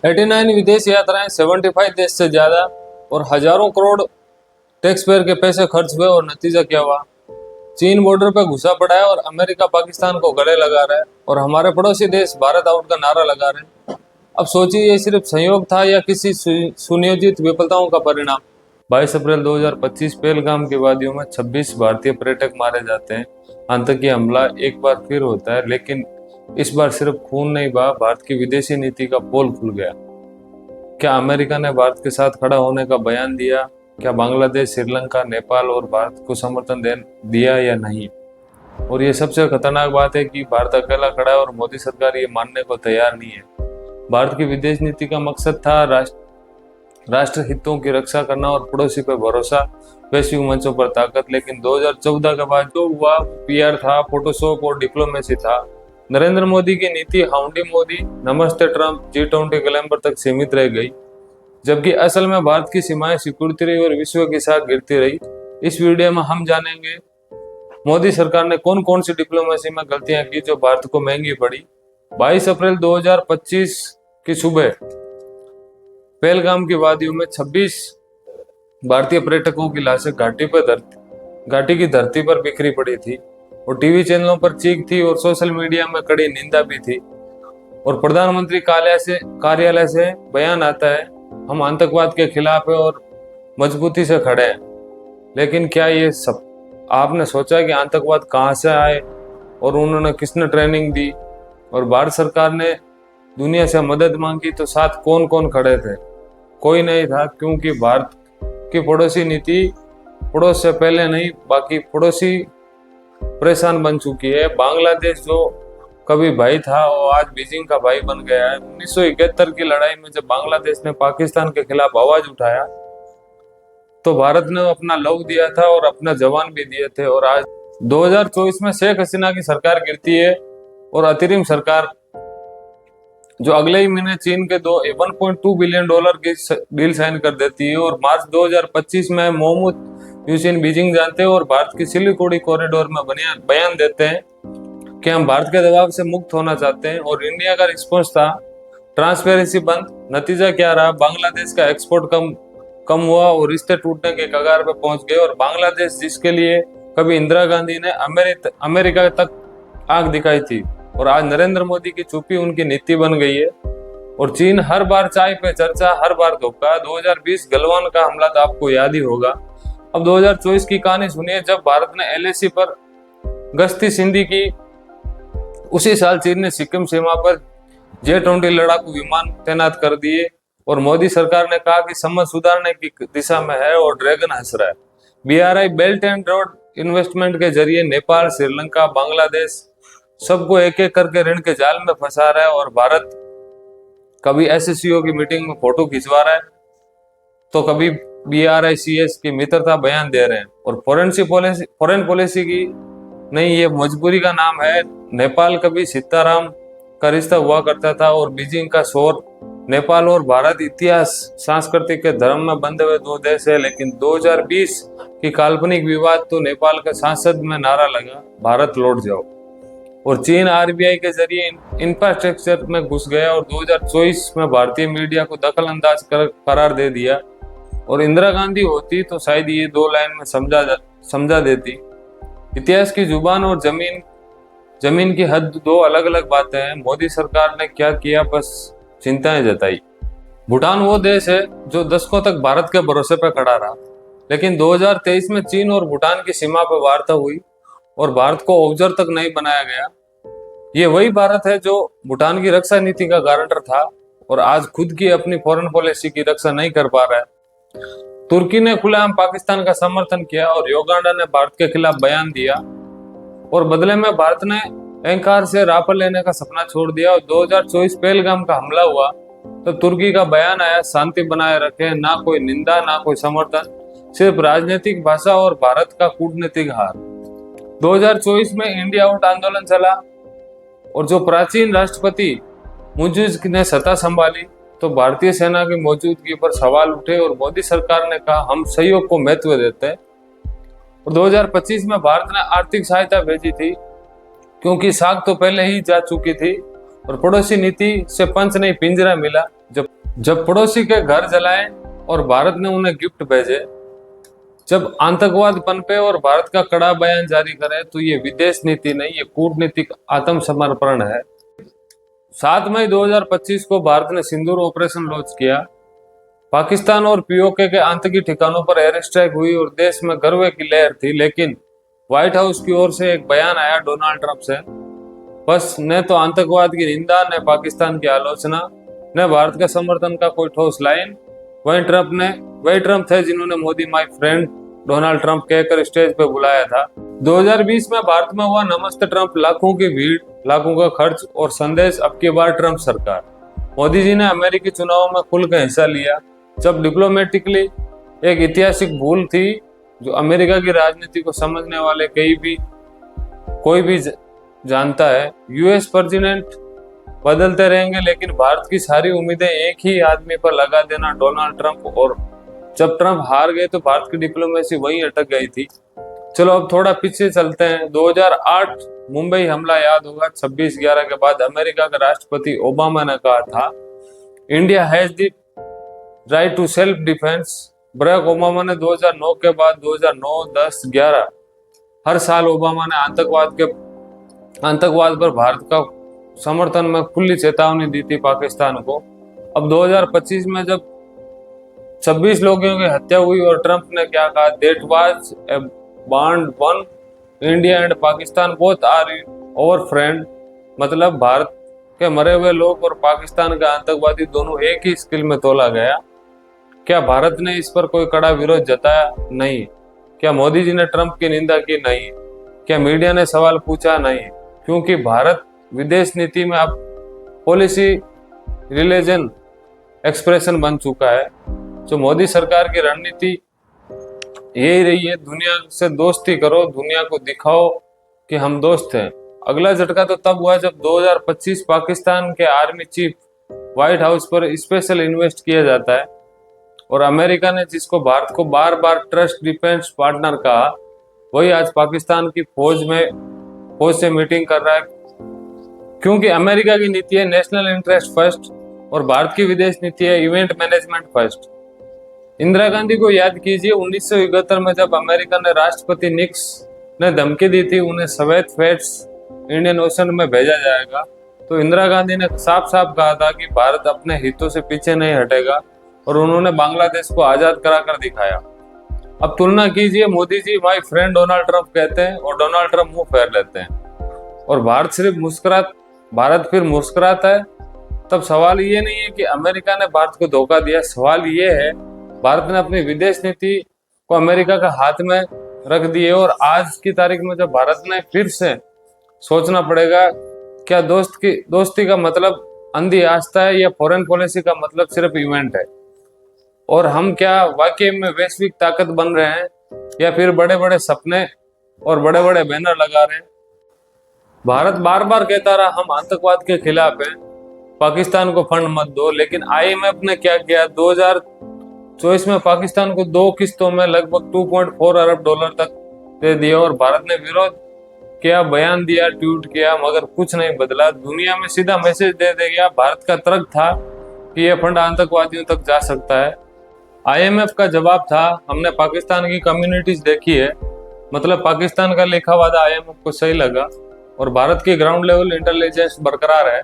89 विदेश यात्राएं, 75 देश से ज्यादा और हजारों करोड़ टैक्स पेयर के पैसे खर्च हुए और नतीजा क्या हुआ? चीन बॉर्डर पर घुसा पड़ा है और अमेरिका पाकिस्तान को गले लगा रहा है और हमारे पड़ोसी देश भारत आउट का नारा लगा रहे हैं। अब सोचिए, ये सिर्फ संयोग था या किसी सुनियोजित विफलताओं का परिणाम? 22 अप्रैल 2025 पहलगाम की वादियों में 26 भारतीय पर्यटक मारे जाते हैं। आतंकी हमला एक बार फिर होता है, लेकिन इस बार सिर्फ खून नहीं बहा, भारत की विदेशी नीति का पोल खुल गया। क्या अमेरिका ने भारत के साथ खड़ा होने का बयान दिया? क्या बांग्लादेश, श्रीलंका, नेपाल और भारत को समर्थन दिया या नहीं? और ये सबसे खतरनाक बात है कि भारत अकेला खड़ा है और मोदी सरकार ये मानने को तैयार नहीं है। भारत की विदेश नीति का मकसद था राष्ट्र हितों की रक्षा करना और पड़ोसी पर भरोसा, वैश्विक मंचों पर ताकत। लेकिन 2014 के बाद जो हुआ पीआर था, फोटोशॉप और डिप्लोमेसी था। नरेंद्र मोदी की नीति हाउडी मोदी, नमस्ते ट्रंप, G20 कैलेंडर तक सीमित रह गई, जबकि असल में भारत की सीमाएं सिकुड़ती रही और विश्व के साथ गिरती रही। इस वीडियो में हम जानेंगे मोदी सरकार ने कौन कौन सी डिप्लोमेसी में गलतियां की जो भारत को महंगी पड़ी। 22 अप्रैल 2025 की सुबह पहलगाम की वादियों में 26 भारतीय पर्यटकों की लाशें घाटी की धरती पर बिखरी पड़ी थी और टीवी चैनलों पर चीख थी और सोशल मीडिया में कड़ी निंदा भी थी। और प्रधानमंत्री कार्यालय से बयान आता है, हम आतंकवाद के खिलाफ है और मजबूती से खड़े हैं। लेकिन क्या ये सब आपने सोचा कि आतंकवाद कहाँ से आए और उन्होंने किसने ट्रेनिंग दी? और भारत सरकार ने दुनिया से मदद मांगी तो साथ कौन कौन खड़े थे? कोई नहीं था, क्योंकि भारत की पड़ोसी नीति पड़ोस से पहले नहीं, बाकी पड़ोसी परेशान बन चुकी है। बांग्लादेश जो कभी भाई था वो आज बीजिंग का भाई बन गया है। 1971 की लड़ाई में जब बांग्लादेश ने पाकिस्तान के खिलाफ आवाज उठाया तो भारत ने अपना लव दिया था और अपना जवान भी दिए थे। और आज 2024 में शेख हसीना की सरकार गिरती है और अंतरिम सरकार जो अगले ही महीने चीन के 1.2 बिलियन डॉलर की डील साइन कर देती है। और मार्च 2025 में मोहम्मद यूसिन बीजिंग जानते हैं और भारत की सिलीगुड़ी कॉरिडोर में बयान देते हैं कि हम भारत के दबाव से मुक्त होना चाहते हैं। और इंडिया का रिस्पॉन्स था ट्रांसपेरेंसी बंद। नतीजा क्या रहा? बांग्लादेश का एक्सपोर्ट कम हुआ और रिश्ते टूटने के कगार पे पहुंच गए। और बांग्लादेश जिसके लिए कभी इंदिरा गांधी ने अमेरिका तक आंख दिखाई थी, और आज नरेंद्र मोदी की चुप्पी उनकी नीति बन गई है। और चीन हर बार चाय पे चर्चा, हर बार धोखा। 2020 गलवान का हमला तो आपको याद ही होगा। अब 2024 की कहानी सुनिए, जब भारत ने LAC पर गश्ती सिंधी की, उसी साल चीन ने सिक्किम सीमा पर J-20 लड़ाकू विमान तैनात कर दिए और मोदी सरकार ने कहा कि संबंध सुधारने की दिशा में है और ड्रैगन हंस रहा है। BRI belt and road investment के जरिए नेपाल, श्रीलंका, बांग्लादेश सबको एक एक करके ऋण के जाल में फंसा रहा है। और भारत कभी SCO की मीटिंग में फोटो खिंचवा रहा है तो कभी BRICS की मित्रता बयान दे रहे हैं। और फॉरेन पॉलिसी की नहीं, ये मजबूरी का नाम है। नेपाल कभी सीताराम का रिश्ता हुआ करता था और बीजिंग का शोर। नेपाल और भारत इतिहास, सांस्कृतिक के धर्म में बंधे हुए दो देश है। लेकिन 2020 की काल्पनिक विवाद तो नेपाल के सांसद में नारा लगा, भारत लौट जाओ। और चीन RBI के जरिए इंफ्रास्ट्रक्चर में घुस गया और 2024 में भारतीय मीडिया को दखल अंदाज करार दे दिया। और इंदिरा गांधी होती तो शायद ये 2 लाइन में समझा देती। इतिहास की जुबान और जमीन की हद 2 अलग अलग बातें हैं। मोदी सरकार ने क्या किया? बस चिंताएं जताई। भूटान वो देश है जो दशकों तक भारत के भरोसे पर खड़ा रहा, लेकिन 2023 में चीन और भूटान की सीमा पर वार्ता हुई और भारत को ऑब्जर्वर तक नहीं बनाया गया। ये वही भारत है जो भूटान की रक्षा नीति का गारंटर था और आज खुद की अपनी फॉरेन पॉलिसी की रक्षा नहीं कर पा रहा है। तुर्की ने खुलेआम पाकिस्तान का समर्थन किया और युगांडा ने भारत के खिलाफ बयान दिया और बदले में भारत ने एंकार से राफेल लेने का सपना छोड़ दिया। और 2024 पहलगाम का हमला हुआ तो तुर्की का बयान आया, शांति बनाए रखें, ना कोई निंदा ना कोई समर्थन, सिर्फ राजनीतिक भाषा और भारत का कूटनीतिक हार। 2024 में इंडिया आउट आंदोलन चला और जो प्राचीन राष्ट्रपति मुइज़ ने सत्ता संभाली तो भारतीय सेना की मौजूदगी पर सवाल उठे और मोदी सरकार ने कहा हम सहयोग को महत्व देते हैं। और 2025 में भारत ने आर्थिक सहायता भेजी थी, क्योंकि साख तो पहले ही जा चुकी थी और पड़ोसी नीति से पंच नहीं पिंजरा मिला। जब जब पड़ोसी के घर जलाए और भारत ने उन्हें गिफ्ट भेजे, जब आतंकवाद पनपे और भारत का कड़ा बयान जारी करे, तो ये विदेश नीति नहीं, ये कूटनीतिक आत्मसमर्पण है। 7 मई 2025 को भारत ने सिंदूर ऑपरेशन लॉन्च किया। पाकिस्तान और पीओके के आतंकी ठिकानों पर एयर स्ट्राइक हुई और देश में गर्व की लहर थी। लेकिन व्हाइट हाउस की ओर से एक बयान आया डोनाल्ड ट्रंप से, बस न तो आतंकवाद की निंदा, न पाकिस्तान की आलोचना, न भारत के समर्थन का कोई ठोस लाइन। वही ट्रंप थे जिन्होंने Modi my friend Donald Trump कहकर स्टेज पे बुलाया था। 2020 में भारत में हुआ नमस्ते ट्रंप, लाखों की भीड़, लाखों का खर्च और संदेश, अब की बार ट्रंप सरकार। मोदी जी ने अमेरिकी चुनावों में खुलकर हिस्सा लिया, जब डिप्लोमेटिकली एक ऐतिहासिक भूल थी जो अमेरिका की राजनीति को समझने वाले कोई भी जानता है। यूएस प्रेसिडेंट बदलते रहेंगे, लेकिन भारत की सारी उम्मीदें एक ही आदमी पर लगा देना, डोनाल्ड ट्रंप। और जब ट्रंप हार गए तो भारत की डिप्लोमेसी वहीं अटक गई थी। चलो अब थोड़ा पीछे चलते हैं। 2008 मुंबई हमला याद होगा। 26/11 के बाद अमेरिका के राष्ट्रपति ओबामा ने कहा था, India has the right to self defence. Barack Obama ने 2009 के बाद 2009, 10, 11 हर साल ओबामा ने आतंकवाद पर भारत का समर्थन में खुली चेतावनी दी थी पाकिस्तान को। अब 2025 में जब 26 लोगों की हत्या हुई और ट्रंप ने क्या कहा, that was a bond one, India and Pakistan both are our friend. मतलब भारत के मरे हुए लोग और पाकिस्तान का आतंकवादी दोनों एक ही स्केल में तोला गया। क्या भारत ने इस पर कोई कड़ा विरोध जताया? नहीं। क्या मोदी जी ने ट्रंप की निंदा की? नहीं। क्या मीडिया ने सवाल पूछा? नहीं, क्योंकि भारत विदेश नीति में अब पॉलिसी रिलीजन एक्सप्रेशन बन चुका है। जो मोदी सरकार की रणनीति यही रही है, दुनिया से दोस्ती करो, दुनिया को दिखाओ कि हम दोस्त हैं। अगला झटका तो तब हुआ जब 2025 पाकिस्तान के आर्मी चीफ व्हाइट हाउस पर स्पेशल इन्वेस्ट किया जाता है और अमेरिका ने जिसको भारत को बार बार ट्रस्ट डिफेंस पार्टनर कहा, वही आज पाकिस्तान की फौज से मीटिंग कर रहा है। क्योंकि अमेरिका की नीति है नेशनल इंटरेस्ट फर्स्ट और भारत की विदेश नीति है event management first. Indira Gandhi को याद कीजिए, 1971 में जब अमेरिका ने राष्ट्रपति निक्स ने धमकी दी थी उन्हें सफेद फ्रेट्स इंडियन ओशन में भेजा जाएगा, तो इंदिरा गांधी ने साफ साफ कहा था कि भारत अपने हितों से पीछे नहीं हटेगा और उन्होंने बांग्लादेश को आजाद कराकर दिखाया। अब तुलना कीजिए, Modi ji my friend Donald Trump कहते हैं और डोनाल्ड ट्रंप मुंह फेर लेते हैं और भारत फिर मुस्कुराता है। तब सवाल ये नहीं है कि अमेरिका ने भारत को धोखा दिया, सवाल ये है भारत ने अपनी विदेश नीति को अमेरिका का हाथ में रख दी है। और आज की तारीख में जब भारत ने फिर से सोचना पड़ेगा, क्या दोस्ती का मतलब अंधी आस्था है या फॉरेन पॉलिसी का मतलब सिर्फ इवेंट है, और हम क्या वाकई में वैश्विक ताकत बन रहे हैं या फिर बड़े बड़े सपने और बड़े बड़े बैनर लगा रहे हैं। भारत बार बार कहता रहा हम आतंकवाद के खिलाफ हैं, पाकिस्तान को फंड मत दो, लेकिन आईएमएफ ने क्या किया, 2024 में पाकिस्तान को 2 किस्तों में लगभग 2.4 अरब डॉलर तक दे दिया और भारत ने विरोध किया, बयान दिया, ट्वीट किया, मगर कुछ नहीं बदला। दुनिया में सीधा मैसेज दे दिया। भारत का तर्क था कि यह फंड आतंकवादियों तक जा सकता है। आईएमएफ का जवाब था, हमने पाकिस्तान की कम्युनिटीज देखी है, मतलब पाकिस्तान का लिखा वादा आईएमएफ को सही लगा और भारत की ग्राउंड लेवल इंटेलिजेंस बरकरार है।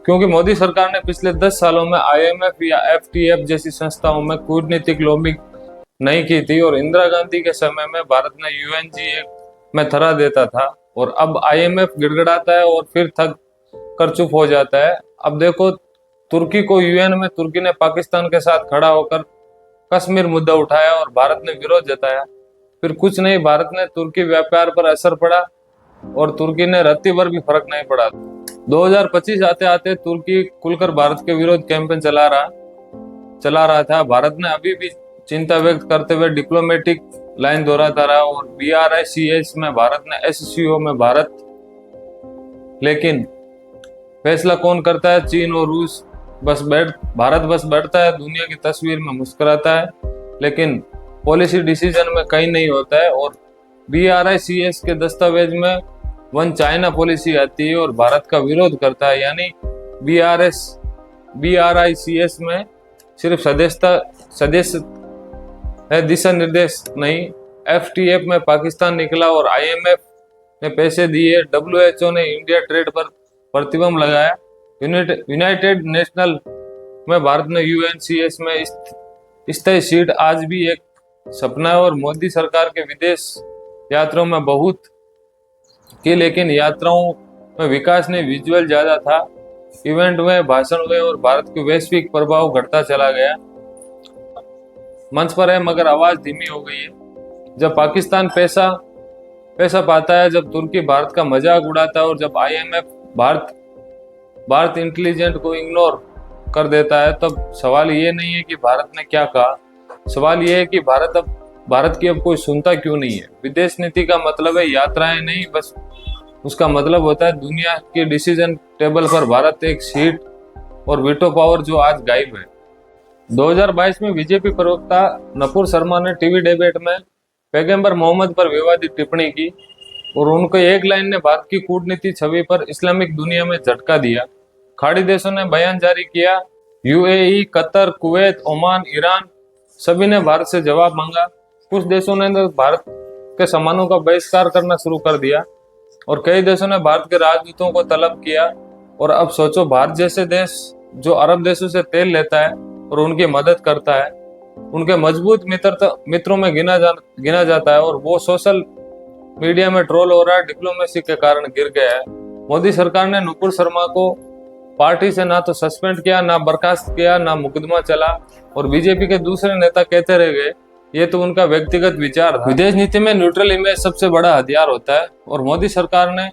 क्योंकि मोदी सरकार ने पिछले 10 सालों में आईएमएफ या एफटीएफ जैसी संस्थाओं में कूटनीतिक लॉबिंग नहीं की थी और इंदिरा गांधी के समय में भारत ने यूएनजी में थरा देता था और अब आईएमएफ गिड़गिड़ाता है और फिर थक कर चुप हो जाता है। अब देखो तुर्की को यूएन में तुर्की ने पाकिस्तान के साथ खड़ा होकर कश्मीर मुद्दा उठाया और भारत ने विरोध जताया। फिर कुछ नहीं, भारत ने तुर्की व्यापार पर असर पड़ा और तुर्की ने रत्ती भर भी फर्क नहीं पड़ा। 2025 आते आते तुर्की खुलकर भारत के विरोध कैंपेन चला रहा था। भारत ने अभी भी चिंता व्यक्त करते हुए डिप्लोमेटिक लाइन दोहराता रहा और BRICS में भारत ने SCO में भारत, लेकिन फैसला कौन करता है? चीन और रूस। भारत बस बैठता है, दुनिया की तस्वीर में मुस्कुराता है, लेकिन पॉलिसी डिसीजन में कहीं नहीं होता है। और BRICS के दस्तावेज में वन चाइना पॉलिसी आती है और भारत का विरोध करता है, यानी BRICS में सिर्फ सदस्य है, दिशा निर्देश नहीं। FATF में पाकिस्तान निकला और IMF ने पैसे दिए। WHO ने इंडिया ट्रेड पर प्रतिबंध लगाया। यूनाइटेड नेशनल में भारत ने UNCS में स्थायी सीट आज भी एक सपना है। और मोदी सरकार के विदेश यात्राओं में बहुत की, लेकिन यात्राओं में विकास नहीं, विजुअल ज्यादा था। इवेंट में भाषण हुए और भारत के वैश्विक प्रभाव घटता चला गया। मंच पर है मगर आवाज धीमी हो गई है। जब पाकिस्तान पैसा पाता है, जब तुर्की भारत का मजाक उड़ाता है और जब IMF भारत इंटेलिजेंट को इग्नोर कर देता है, तब सवाल ये नहीं है कि भारत ने क्या कहा, सवाल ये है कि भारत की अब कोई सुनता क्यों नहीं है। विदेश नीति का मतलब है यात्राएं नहीं, बस उसका मतलब होता है दुनिया के डिसीजन टेबल पर भारत एक सीट और वीटो पावर जो आज गायब है। 2022 में बीजेपी प्रवक्ता नपूर शर्मा ने टीवी डिबेट में पैगंबर मोहम्मद पर विवादित टिप्पणी की और उनको एक लाइन ने भारत की कूटनीति छवि पर इस्लामिक दुनिया में झटका दिया। खाड़ी देशों ने बयान जारी किया। UAE, Qatar, Kuwait, Oman, Iran सभी ने भारत से जवाब मांगा। कुछ देशों ने तो भारत के सामानों का बहिष्कार करना शुरू कर दिया और कई देशों ने भारत के राजदूतों को तलब किया। और अब सोचो, भारत जैसे देश जो अरब देशों से तेल लेता है और उनकी मदद करता है, उनके मजबूत मित्रों में गिना जाता है, और वो सोशल मीडिया में ट्रोल हो रहा है, डिप्लोमेसी के कारण गिर गया है। मोदी सरकार ने नुपुर शर्मा को पार्टी से ना तो सस्पेंड किया, ना बर्खास्त किया, ना मुकदमा चला, और बीजेपी के दूसरे नेता कहते रह गए ये तो उनका व्यक्तिगत विचार था। विदेश नीति में न्यूट्रल इमेज सबसे बड़ा हथियार होता है और मोदी सरकार ने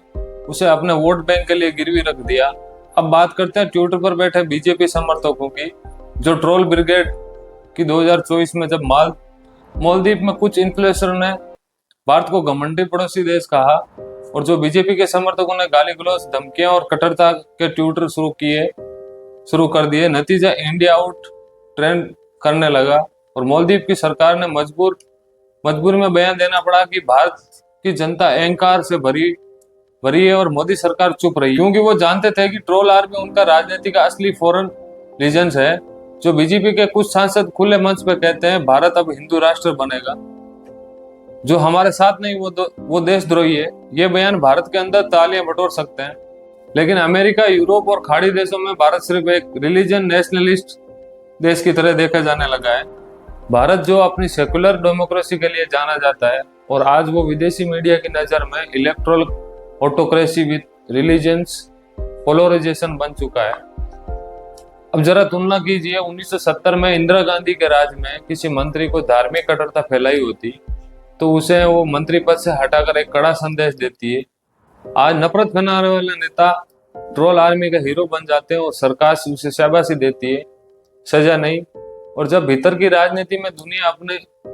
उसे अपने वोट बैंक के लिए गिरवी रख दिया। अब बात करते हैं ट्विटर पर बैठे बीजेपी समर्थकों की, जो ट्रोल ब्रिगेड की 2024 में जब मालदीव में कुछ इन्फ्लुएंसर ने भारत को घमंडी पड़ोसी देश कहा और जो बीजेपी के समर्थकों ने गाली गलौज, धमकियां और कट्टरता के ट्विटर शुरू कर दिए। नतीजा इंडिया आउट ट्रेंड करने लगा और मालदीव की सरकार ने मजबूरी में बयान देना पड़ा कि भारत की जनता अहंकार से भरी है और मोदी सरकार चुप रही, क्योंकि वो जानते थे कि ट्रोल आर्मी उनका राजनीति का असली फॉरेन लीजेंस है। जो बीजेपी के कुछ सांसद खुले मंच पे कहते हैं भारत अब हिंदू राष्ट्र बनेगा, जो हमारे साथ नहीं वो देशद्रोही है। ये बयान भारत के अंदर तालियां बटोर सकते हैं, लेकिन अमेरिका, यूरोप और खाड़ी देशों में भारत सिर्फ एक रिलीजन नेशनलिस्ट देश की तरह देखा जाने लगा है। भारत जो अपनी सेकुलर डेमोक्रेसी के लिए जाना जाता है, और आज वो विदेशी मीडिया की नजर में electoral autocracy with religious polarisation बन चुका है। अब जरा तुलना कीजिए, 1970 में इंदिरा गांधी के राज में किसी मंत्री को धार्मिक कट्टरता फैलाई होती तो उसे वो मंत्री पद से हटाकर एक कड़ा संदेश देती है। आज नफरत फैलाने वाले नेता ट्रोल आर्मी का हीरो बन जाते हैं और सरकार उसे शाबाशी देती है, सजा नहीं। और जब भीतर की राजनीति में दुनिया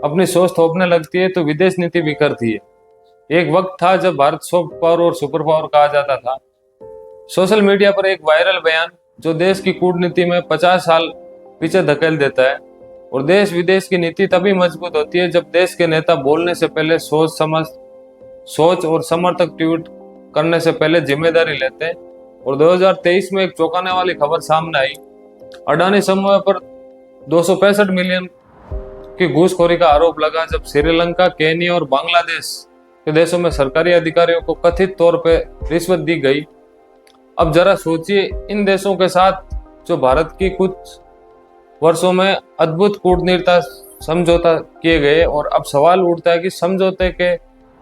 अपनी सोच थोपने लगती है तो विदेश नीति बिखरती है। एक वक्त था जब भारत सॉफ्ट पावर और सुपर पावर कहा जाता था। सोशल मीडिया पर एक वायरल बयान जो देश की कूटनीति में 50 साल पीछे धकेल देता है। और देश विदेश की नीति तभी मजबूत होती है जब देश के नेता बोलने से पहले सोच और समर्थक ट्वीट करने से पहले जिम्मेदारी लेते हैं। और 2023 में एक चौंकाने वाली खबर सामने आई। अडानी समूह पर 265 मिलियन की घूसखोरी का आरोप लगा जब श्रीलंका, केन्या और बांग्लादेश के देशों में सरकारी अधिकारियों को कथित तौर पर रिश्वत दी गई। अब जरा सोचिए, इन देशों के साथ जो भारत की कुछ वर्षों में अद्भुत कूटनीतिक समझौता किए गए, और अब सवाल उठता है कि समझौते के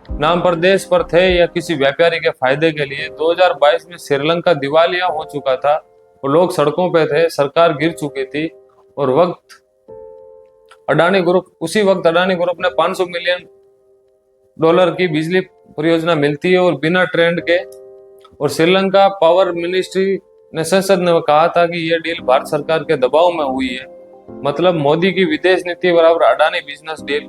नाम पर देश पर थे या किसी व्यापारी के फायदे के लिए। 2022 में श्रीलंका दिवालिया हो चुका था और लोग सड़कों पे थे, सरकार गिर चुकी थी, और उसी वक्त अडानी ग्रुप ने $500 मिलियन की बिजली परियोजना मिलती है और बिना ट्रेंड के। और श्रीलंका पावर मिनिस्ट्री ने संसद ने कहा था कि यह डील भारत सरकार के दबाव में हुई है। मतलब मोदी की विदेश नीति बराबर अडानी बिजनेस डील।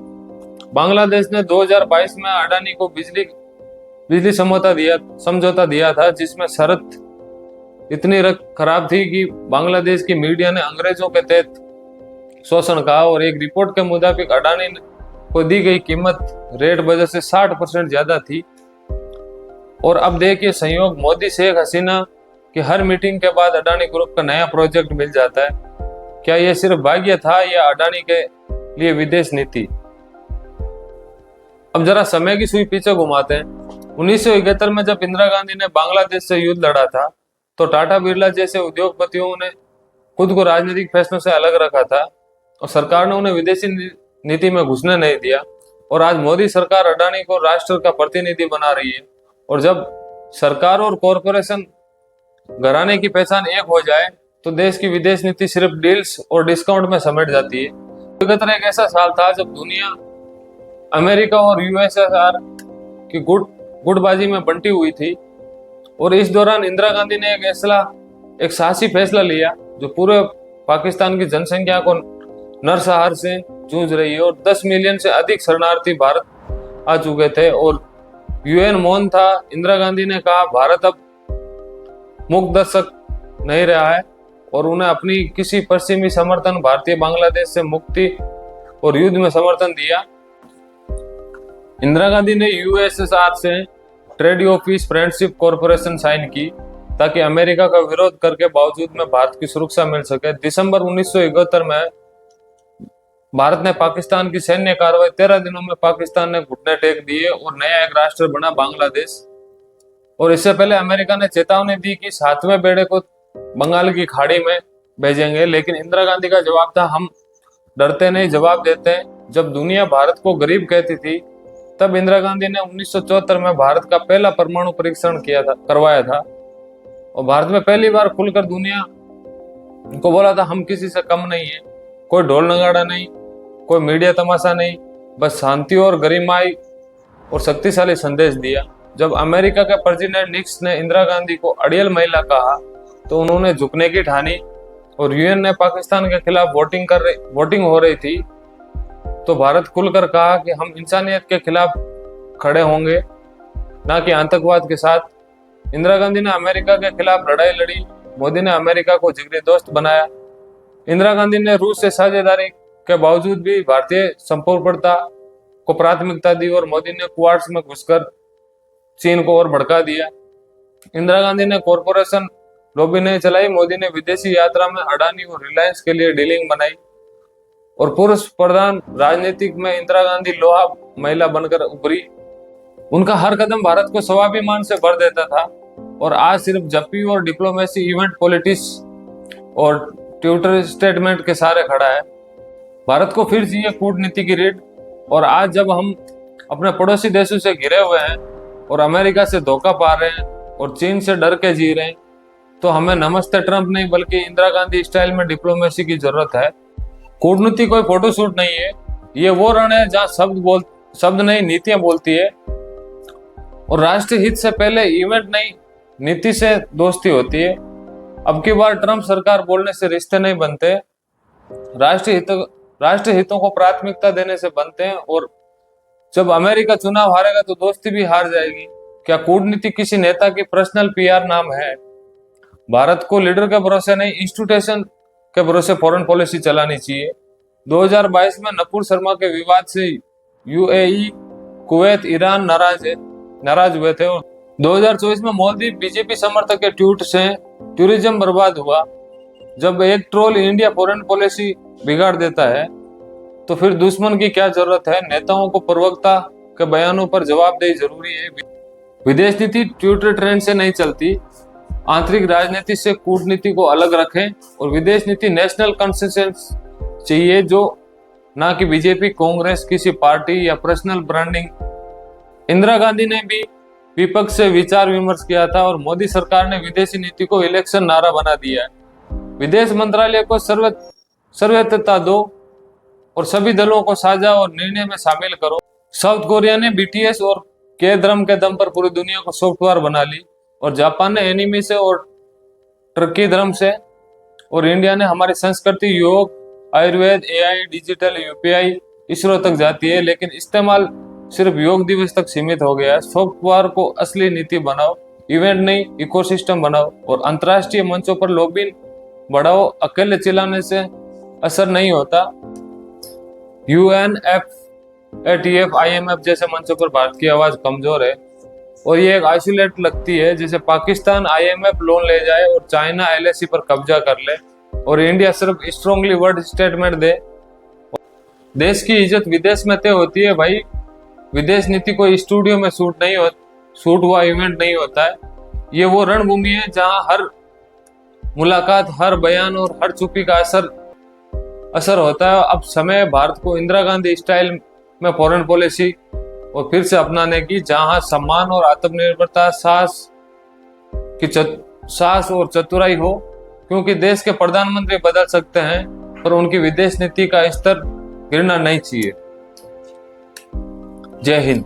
बांग्लादेश ने 2022 में अडानी को बिजली समझौता दिया था, जिसमें शर्त इतनी खराब थी कि बांग्लादेश की मीडिया ने अंग्रेजों के तहत शोषण कहा। और एक रिपोर्ट के मुताबिक अडानी को दी गई कीमत रेट वजह से 60% ज्यादा थी। और अब देखिए संयोग, मोदी शेख हसीना की हर मीटिंग के बाद अडानी ग्रुप का नया प्रोजेक्ट मिल जाता है। क्या यह सिर्फ भाग्य था या अडानी के लिए विदेश नीति? अब जरा समय की सुई पीछे घुमाते हैं। 1971 में जब इंदिरा गांधी ने बांग्लादेश से युद्ध लड़ा था तो टाटा बिरला जैसे उद्योगपतियों ने खुद को राजनीतिक फैसलों से अलग रखा था और सरकार ने उन्हें विदेशी नीति में घुसने नहीं दिया। और आज मोदी सरकार अडानी को राष्ट्र का प्रतिनिधि बना रही है। और जब सरकार और कॉरपोरेशन घराने की पहचान एक हो जाए तो देश की विदेश नीति सिर्फ डील्स और डिस्काउंट में समेट जाती है। 71 एक ऐसा साल था जब दुनिया अमेरिका और यूएसएसआर की गुटबाजी में बंटी हुई थी। और इस दौरान इंदिरा गांधी ने एक साहसी फैसला लिया जो पूरे पाकिस्तान की जनसंख्या को नरसंहार से जूझ रही है और 10 मिलियन से अधिक शरणार्थी भारत आ चुके थे और यूएन मौन था। इंदिरा गांधी ने कहा भारत अब मूक दर्शक नहीं रहा है और उन्हें अपनी किसी पश्चिमी समर्थन भारतीय बांग्लादेश से मुक्ति और युद्ध में समर्थन दिया। इंदिरा गांधी ने यूएसएसआर से trade office friendship corporation sign की ताकि अमेरिका का विरोध करके बावजूद में भारत की सुरक्षा मिल सके। दिसंबर 1971 में भारत ने पाकिस्तान की सैन्य कार्रवाई 13 दिनों में पाकिस्तान ने घुटने टेक दिए और नया एक राष्ट्र बना बांग्लादेश। और इससे पहले अमेरिका ने चेतावनी दी कि 7वें बेड़े को बंगाल की खाड़ी में भेजेंगे, लेकिन इंदिरा गांधी का जवाब था हम डरते नहीं, जवाब देते हैं। जब दुनिया भारत को गरीब कहती थी तब इंदिरा गांधी ने 1974 में भारत का पहला परमाणु परीक्षण करवाया था और भारत में पहली बार खुलकर दुनिया को बोला था हम किसी से कम नहीं है। कोई ढोल नगाड़ा नहीं, कोई मीडिया तमाशा नहीं, बस शांति और गरिमाई और शक्तिशाली संदेश दिया। जब अमेरिका के प्रेसिडेंट निक्स ने इंदिरा गांधी को अड़ियल महिला कहा तो उन्होंने झुकने की ठानी और यूएन ने पाकिस्तान के खिलाफ वोटिंग हो रही थी तो भारत खुलकर कहा कि हम इंसानियत के खिलाफ खड़े होंगे, ना कि आतंकवाद के साथ। इंदिरा गांधी ने अमेरिका के खिलाफ लड़ाई लड़ी, मोदी ने अमेरिका को जिगरी दोस्त बनाया। इंदिरा गांधी ने रूस से साझेदारी के बावजूद भी भारतीय संप्रभुता को प्राथमिकता दी और मोदी ने क्वाड्स में घुसकर चीन को और भड़का दिया। इंदिरा गांधी ने कॉरपोरेशन लॉबी नहीं चलाई, मोदी ने विदेशी यात्रा में अडानी और रिलायंस के लिए डीलिंग बनाई। और पुरुष प्रधान राजनीतिक में इंदिरा गांधी लोहा महिला बनकर उभरी। उनका हर कदम भारत को स्वाभिमान से भर देता था और आज सिर्फ जप्पी और डिप्लोमेसी, इवेंट पॉलिटिक्स और ट्विटर स्टेटमेंट के सारे खड़ा है। भारत को फिर चाहिए कूटनीति की रीढ़। और आज जब हम अपने पड़ोसी देशों से घिरे हुए हैं और अमेरिका से धोखा पा रहे हैं और चीन से डर के जी रहे हैं तो हमें नमस्ते ट्रंप नहीं बल्कि इंदिरा गांधी स्टाइल में डिप्लोमेसी की जरूरत है। कूटनीति कोई फोटोशूट नहीं है, ये वो रण है जहाँ शब्द नहीं नीतियां बोलती है। और राष्ट्रीय हित से पहले इवेंट नहीं नीति से दोस्ती होती है। अब की बार ट्रंप सरकार बोलने से रिश्ते नहीं बनते, राष्ट्रीय हितों को प्राथमिकता देने से बनते हैं। और जब अमेरिका चुनाव हारेगा तो दोस्ती भी हार जाएगी। क्या कूटनीति किसी नेता की पर्सनल पीआर नाम है? भारत को लीडर के भरोसे नहीं, इंस्टीट्यूशन के भरोसे फॉरेन पॉलिसी चलानी चाहिए। 2022 में नपूर शर्मा के विवाद से यूएई, कुवैत, ईरान नाराज हुए थे और 2024 में मालदीव बीजेपी समर्थक के ट्वीट से टूरिज्म बर्बाद हुआ। जब एक ट्रोल इंडिया फॉरेन पॉलिसी बिगाड़ देता है तो फिर दुश्मन की क्या जरूरत है? नेताओं को प्रवक्ता के बयानों पर जवाबदेही जरूरी है। विदेश नीति ट्विटर ट्रेंड से नहीं चलती। आंतरिक राजनीति से कूटनीति को अलग रखें और विदेश नीति नेशनल कंसेंसस चाहिए, जो ना कि बीजेपी, कांग्रेस, किसी पार्टी या पर्सनल ब्रांडिंग। इंदिरा गांधी ने भी विपक्ष से विचार विमर्श किया था और मोदी सरकार ने विदेशी नीति को इलेक्शन नारा बना दिया है। विदेश मंत्रालय को सर्वोच्चता दो और सभी दलों को साझा और निर्णय में शामिल करो। साउथ कोरिया ने बीटीएस और के ड्रम के दम पर पूरी दुनिया को सॉफ्टवेयर बना ली और जापान ने एनिमी से और टर्की धर्म से और इंडिया ने हमारी संस्कृति, योग, Ayurveda, AI, digital, UPI, ISRO तक जाती है, लेकिन इस्तेमाल सिर्फ योग दिवस तक सीमित हो गया है। सॉफ्टवेयर को असली नीति बनाओ, इवेंट नहीं इकोसिस्टम बनाओ और अंतर्राष्ट्रीय मंचों पर लॉबिंग बढ़ाओ। अकेले चिल्लाने से असर नहीं होता। यूएन, एटीएफ, आईएमएफ जैसे मंचों पर भारत की आवाज कमजोर है। और ये एक आइसोलेट लगती है, जैसे पाकिस्तान IMF लोन ले जाए और चाइना LSE पर कब्जा कर ले और इंडिया सिर्फ स्ट्रांगली वर्ड स्टेटमेंट दे। देश की इज्जत विदेश में तय होती है भाई। विदेश नीति कोई स्टूडियो में शूट हुआ इवेंट नहीं होता है। ये वो रणभूमि है जहां हर मुलाकात, हर बयान और हर चुप्पी का असर होता है। अब समय भारत को इंदिरा गांधी स्टाइल में फॉरेन पॉलिसी और फिर से अपनाने की, जहां सम्मान और आत्मनिर्भरता, साहस और चतुराई हो, क्योंकि देश के प्रधानमंत्री बदल सकते हैं पर उनकी विदेश नीति का स्तर गिरना नहीं चाहिए। जय हिंद।